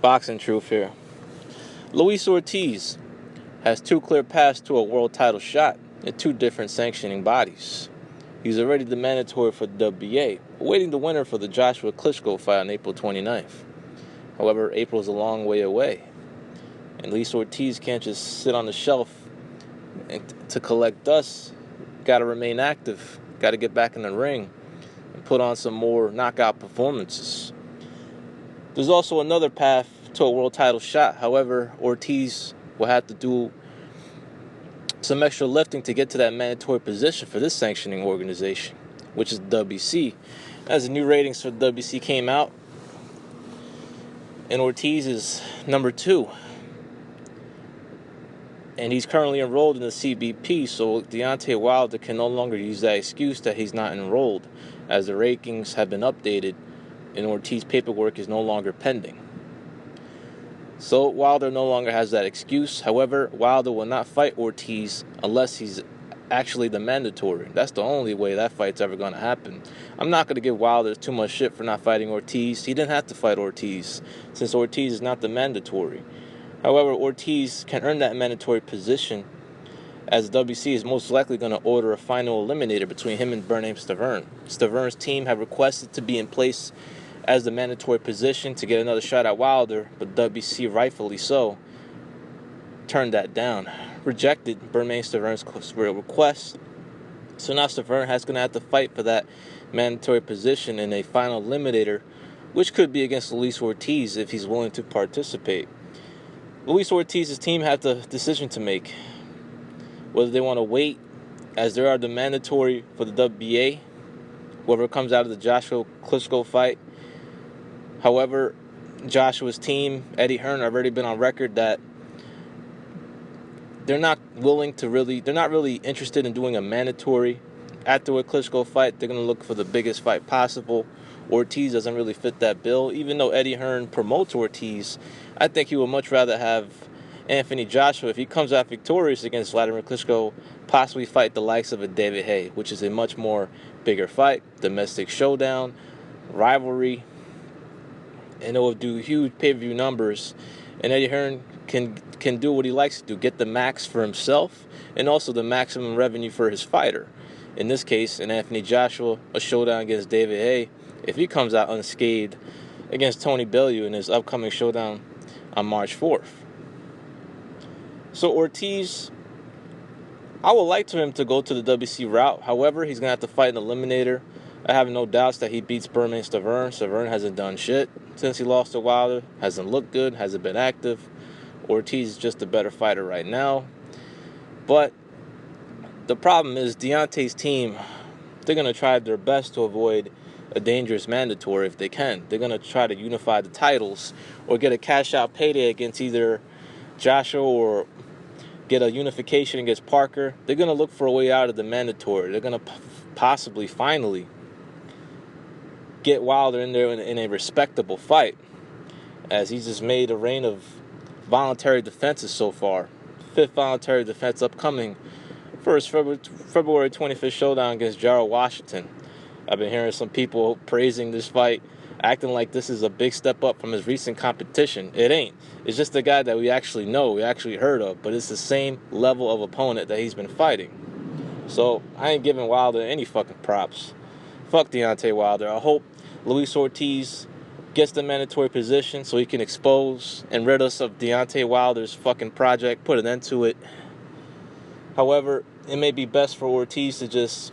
Boxing truth here. Luis Ortiz has two clear paths to a world title shot in two different sanctioning bodies. He's already the mandatory for the WBA, awaiting the winner for the Joshua Klitschko fight on April 29th. However, April is a long way away, and Luis Ortiz can't just sit on the shelf and to collect dust. Got to remain active, got to get back in the ring and put on some more knockout performances. There's also another path to a world title shot. However, Ortiz will have to do some extra lifting to get to that mandatory position for this sanctioning organization, which is the WBC. As the new ratings for the WBC came out, and Ortiz is number 2. And he's currently enrolled in the CBP, so Deontay Wilder can no longer use that excuse that he's not enrolled, as the rankings have been updated and Ortiz's paperwork is no longer pending. So Wilder no longer has that excuse. However, Wilder will not fight Ortiz unless he's actually the mandatory. That's the only way that fight's ever going to happen. I'm not going to give Wilder too much shit for not fighting Ortiz. He didn't have to fight Ortiz, since Ortiz is not the mandatory. However, Ortiz can earn that mandatory position, as the WBC is most likely going to order a final eliminator between him and Bermane Stiverne. Stiverne's team have requested to be in place as the mandatory position to get another shot at Wilder, but WBC, rightfully so, turned that down, rejected Bermane Stiverne's request. So now Stiverne is going to have to fight for that mandatory position in a final eliminator, which could be against Luis Ortiz if he's willing to participate. Luis Ortiz's team have the decision to make, whether they want to wait, as they are the mandatory for the WBA, whoever comes out of the Joshua Klitschko fight. However, Joshua's team, Eddie Hearn, have already been on record that they're not really interested in doing a mandatory after a Klitschko fight. They're going to look for the biggest fight possible. Ortiz doesn't really fit that bill. Even though Eddie Hearn promotes Ortiz, I think he would much rather have Anthony Joshua, if he comes out victorious against Vladimir Klitschko, possibly fight the likes of a David Haye, which is a much more bigger fight, domestic showdown, rivalry, and it will do huge pay-per-view numbers. And Eddie Hearn can do what he likes to do, get the max for himself and also the maximum revenue for his fighter. In this case, in Anthony Joshua, a showdown against David Haye, if he comes out unscathed against Tony Bellew in his upcoming showdown on March 4th. So Ortiz, I would like for him to go to the WBC route. However, he's going to have to fight an eliminator. I have no doubts that he beats Bermane Stiverne. Stiverne hasn't done shit since he lost to Wilder. Hasn't looked good. Hasn't been active. Ortiz is just a better fighter right now. But the problem is Deontay's team, they're going to try their best to avoid a dangerous mandatory if they can. They're going to try to unify the titles or get a cash-out payday against either Joshua or get a unification against Parker. They're going to look for a way out of the mandatory. They're going to possibly, finally, get Wilder in there in a respectable fight, as he's just made a reign of voluntary defenses so far. 5th voluntary defense upcoming for his February 25th showdown against Gerald Washington. I've been hearing some people praising this fight, acting like this is a big step up from his recent competition. It ain't. It's just a guy that we actually know, we actually heard of, but it's the same level of opponent that he's been fighting. So I ain't giving Wilder any fucking props. Fuck Deontay Wilder. I hope Luis Ortiz gets the mandatory position so he can expose and rid us of Deontay Wilder's fucking project, put an end to it. However, it may be best for Ortiz to just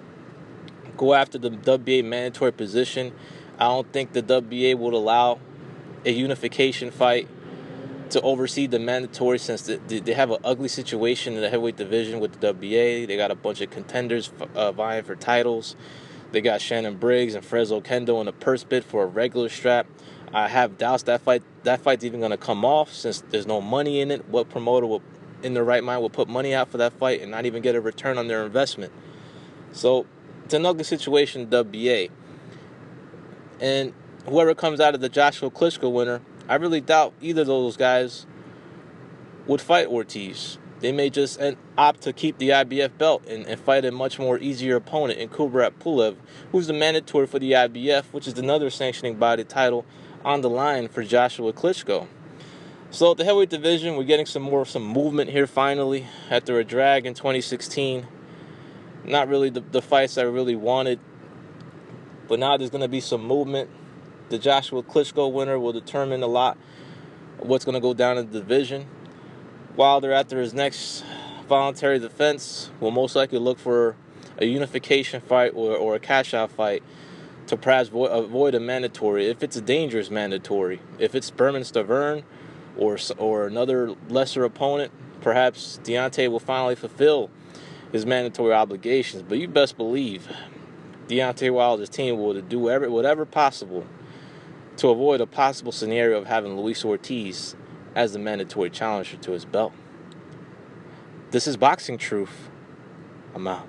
go after the WBA mandatory position. I don't think the WBA would allow a unification fight to oversee the mandatory, since they have an ugly situation in the heavyweight division with the WBA. They got a bunch of contenders vying for titles. They got Shannon Briggs and Fresno Kendo in a purse bid for a regular strap. I have doubts that fight's even going to come off, since there's no money in it. What promoter will, in their right mind, will put money out for that fight and not even get a return on their investment? So it's an ugly situation in the WBA. And whoever comes out of the Joshua Klitschko winner, I really doubt either of those guys would fight Ortiz. They may just opt to keep the IBF belt and fight a much more easier opponent in Kubrat Pulev, who's the mandatory for the IBF, which is another sanctioning body title on the line for Joshua Klitschko. So at the heavyweight division, we're getting some movement here finally after a drag in 2016. Not really the fights I really wanted, but now there's going to be some movement. The Joshua Klitschko winner will determine a lot of what's going to go down in the division. Wilder, after his next voluntary defense, will most likely look for a unification fight or a cash-out fight to perhaps avoid a mandatory, if it's a dangerous mandatory. If it's Berman Stavern or another lesser opponent, perhaps Deontay will finally fulfill his mandatory obligations. But you best believe Deontay Wilder's team will do whatever possible to avoid a possible scenario of having Luis Ortiz as the mandatory challenger to his belt. This is Boxing Truth. I'm out.